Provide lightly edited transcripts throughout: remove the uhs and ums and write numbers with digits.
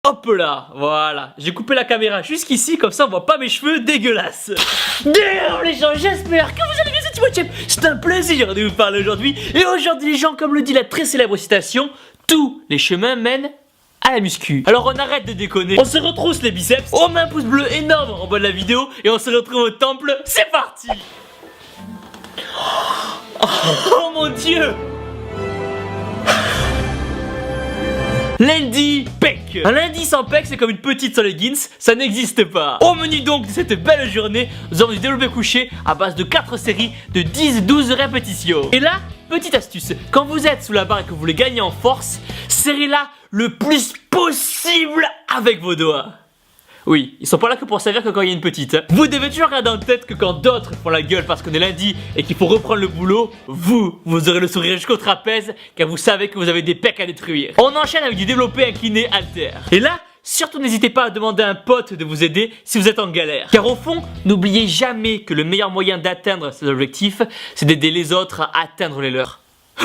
Hop là, voilà, j'ai coupé la caméra jusqu'ici, comme ça on voit pas mes cheveux dégueulasses. D'ailleurs les gens, j'espère que vous allez bien, c'est Timothée. C'est un plaisir de vous parler aujourd'hui. Et aujourd'hui les gens, comme le dit la très célèbre citation, tous les chemins mènent à la muscu. Alors on arrête de déconner, on se retrousse les biceps, on met un pouce bleu énorme en bas de la vidéo et on se retrouve au temple, c'est parti. Oh mon dieu. Lundi pec. Un lundi sans pec, c'est comme une petite sans leggings, ça n'existe pas. Au menu donc de cette belle journée, nous avons du développé couché à base de 4 séries de 10-12 répétitions. Et là, petite astuce, quand vous êtes sous la barre et que vous voulez gagner en force, serrez-la le plus possible avec vos doigts. Oui, ils sont pas là que pour servir que quand il y a une petite. Vous devez toujours garder en tête que quand d'autres font la gueule parce qu'on est lundi et qu'il faut reprendre le boulot, vous aurez le sourire jusqu'au trapèze car vous savez que vous avez des pecs à détruire. On enchaîne avec du développé incliné halter. Et là, surtout n'hésitez pas à demander à un pote de vous aider si vous êtes en galère. Car au fond, n'oubliez jamais que le meilleur moyen d'atteindre ces objectifs, c'est d'aider les autres à atteindre les leurs.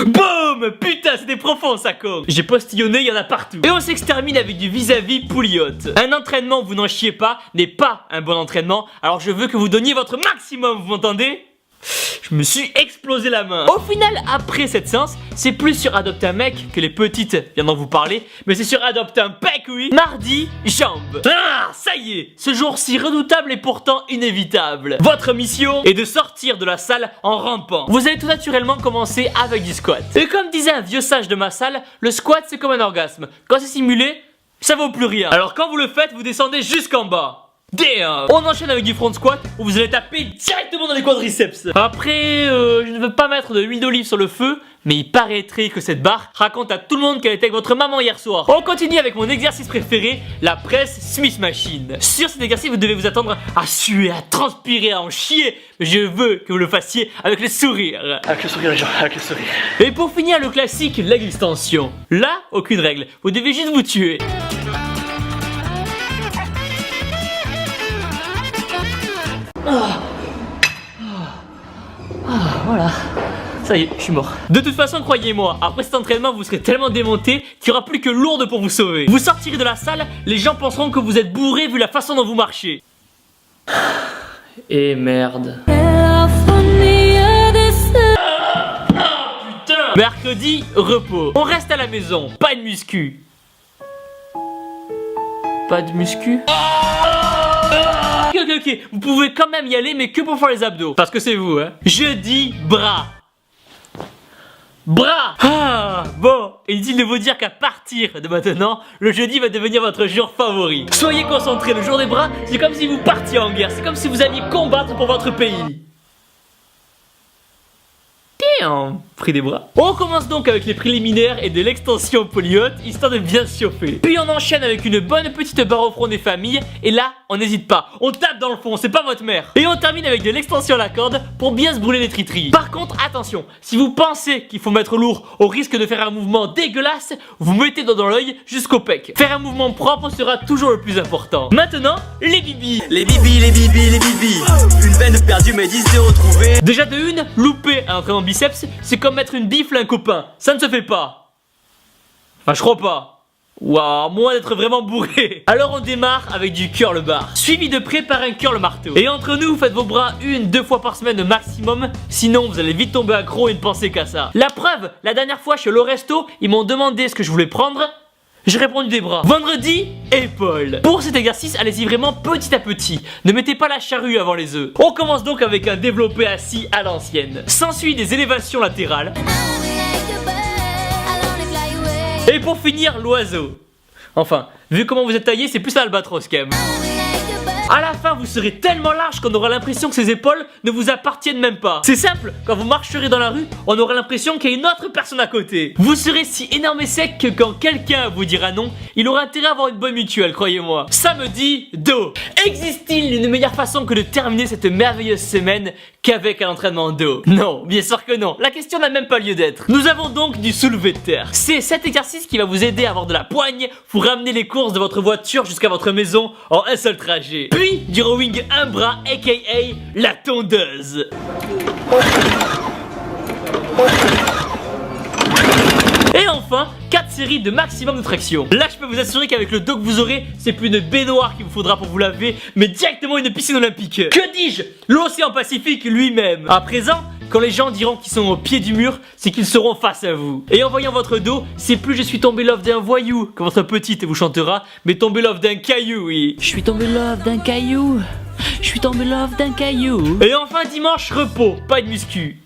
Boum! Putain, c'était profond ça con. J'ai postillonné, il y en a partout. Et on s'extermine avec du vis-à-vis pouliote. Un entraînement où vous n'en chiez pas n'est pas un bon entraînement. Alors je veux que vous donniez votre maximum, vous m'entendez? Je me suis explosé la main. Au final, après cette séance, c'est plus sur Adopte un mec que les petites viendront vous parler, mais c'est sur Adopte un pec, oui. Mardi, jambes. Ah, ça y est, ce jour si redoutable et pourtant inévitable. Votre mission est de sortir de la salle en rampant. Vous allez tout naturellement commencer avec du squat. Et comme disait un vieux sage de ma salle, le squat c'est comme un orgasme. Quand c'est simulé, ça vaut plus rien. Alors quand vous le faites, vous descendez jusqu'en bas. Damn. On enchaîne avec du front squat où vous allez taper directement dans les quadriceps. Après, je ne veux pas mettre de l'huile d'olive sur le feu, mais il paraîtrait que cette barre raconte à tout le monde qu'elle était avec votre maman hier soir. On continue avec mon exercice préféré, la presse Smith Machine. Sur cet exercice, vous devez vous attendre à suer, à transpirer, à en chier. Mais je veux que vous le fassiez avec le sourire. Avec le sourire les gens, avec le sourire. Et pour finir, le classique, leg extension. Là, aucune règle, vous devez juste vous tuer. Voilà, ça y est, je suis mort. De toute façon, croyez-moi, après cet entraînement, vous serez tellement démonté qu'il n'y aura plus que lourde pour vous sauver. Vous sortirez de la salle, les gens penseront que vous êtes bourré vu la façon dont vous marchez. Et merde. Putain. Mercredi, repos. On reste à la maison, pas de muscu. Pas de muscu. Ok, vous pouvez quand même y aller, mais que pour faire les abdos. Parce que c'est vous, hein. Jeudi, bras. Bras. Ah, bon, inutile de vous dire qu'à partir de maintenant, le jeudi va devenir votre jour favori. Soyez concentrés, le jour des bras, c'est comme si vous partiez en guerre. C'est comme si vous alliez combattre pour votre pays. Pris des bras. On commence donc avec les préliminaires et de l'extension polyhaute, histoire de bien se chauffer. Puis on enchaîne avec une bonne petite barre au front des familles. Et là, on n'hésite pas, on tape dans le fond, c'est pas votre mère. Et on termine avec de l'extension à la corde pour bien se brûler les tritris. Par contre, attention, si vous pensez qu'il faut mettre lourd au risque de faire un mouvement dégueulasse, vous mettez dans l'œil jusqu'au pec. Faire un mouvement propre sera toujours le plus important. Maintenant, les bibis. Les bibis, les bibis, les bibis. Une veine perdue mais 10 de retrouvée. Déjà de une, louper un entraînement biceps, c'est comme mettre une bifle à un copain. Ça ne se fait pas. Enfin, je crois pas. Waouh, moins d'être vraiment bourré. Alors on démarre avec du curl bar, suivi de près par un curl marteau. Et entre nous, faites vos bras 1-2 fois par semaine au maximum. Sinon, vous allez vite tomber accro et ne pensez qu'à ça. La preuve, la dernière fois chez le resto, ils m'ont demandé ce que je voulais prendre. J'ai répondu des bras. Vendredi, épaules. Pour cet exercice, allez-y vraiment petit à petit. Ne mettez pas la charrue avant les œufs. On commence donc avec un développé assis à l'ancienne. S'ensuit des élévations latérales. Et pour finir, l'oiseau. Enfin, vu comment vous êtes taillé, c'est plus l'albatros quand même. À la fin, vous serez tellement large qu'on aura l'impression que ces épaules ne vous appartiennent même pas. C'est simple, quand vous marcherez dans la rue, on aura l'impression qu'il y a une autre personne à côté. Vous serez si énorme et sec que quand quelqu'un vous dira non, il aura intérêt à avoir une bonne mutuelle, croyez-moi. Samedi, dos. Existe-t-il une meilleure façon que de terminer cette merveilleuse semaine qu'avec un entraînement dos? Non, bien sûr que non. La question n'a même pas lieu d'être. Nous avons donc du soulevé de terre. C'est cet exercice qui va vous aider à avoir de la poigne pour ramener les courses de votre voiture jusqu'à votre maison en un seul trajet. Puis du rowing un bras, aka la tondeuse. Et enfin 4 séries de maximum de traction. Là je peux vous assurer qu'avec le dos que vous aurez, c'est plus une baignoire qu'il vous faudra pour vous laver, mais directement une piscine olympique. Que dis-je? L'océan Pacifique lui-même. À présent, quand les gens diront qu'ils sont au pied du mur, c'est qu'ils seront face à vous. Et en voyant votre dos, c'est plus je suis tombé love d'un voyou que votre petite vous chantera, mais tombé love d'un caillou, oui. Je suis tombé love d'un caillou. Je suis tombé love d'un caillou. Et enfin dimanche, repos, pas de muscu.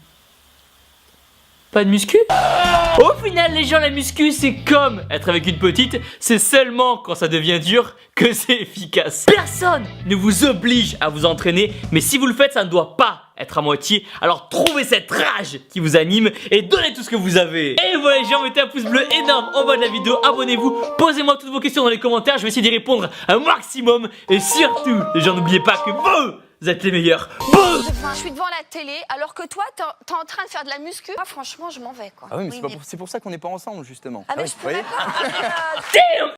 Pas de muscu? Au final les gens, la muscu c'est comme être avec une petite, c'est seulement quand ça devient dur que c'est efficace. Personne ne vous oblige à vous entraîner, mais si vous le faites ça ne doit pas être à moitié. Alors trouvez cette rage qui vous anime et donnez tout ce que vous avez. Et voilà les gens, mettez un pouce bleu énorme en bas de la vidéo, abonnez-vous, posez-moi toutes vos questions dans les commentaires, je vais essayer d'y répondre un maximum. Et surtout les gens, n'oubliez pas que vous êtes les meilleurs. Je suis devant la télé alors que toi t'es en train de faire de la muscu. Moi franchement je m'en vais quoi. Ah oui, mais c'est pour ça qu'on n'est pas ensemble justement. Ah mais oui, je pourrais vous voyez pas. Damn.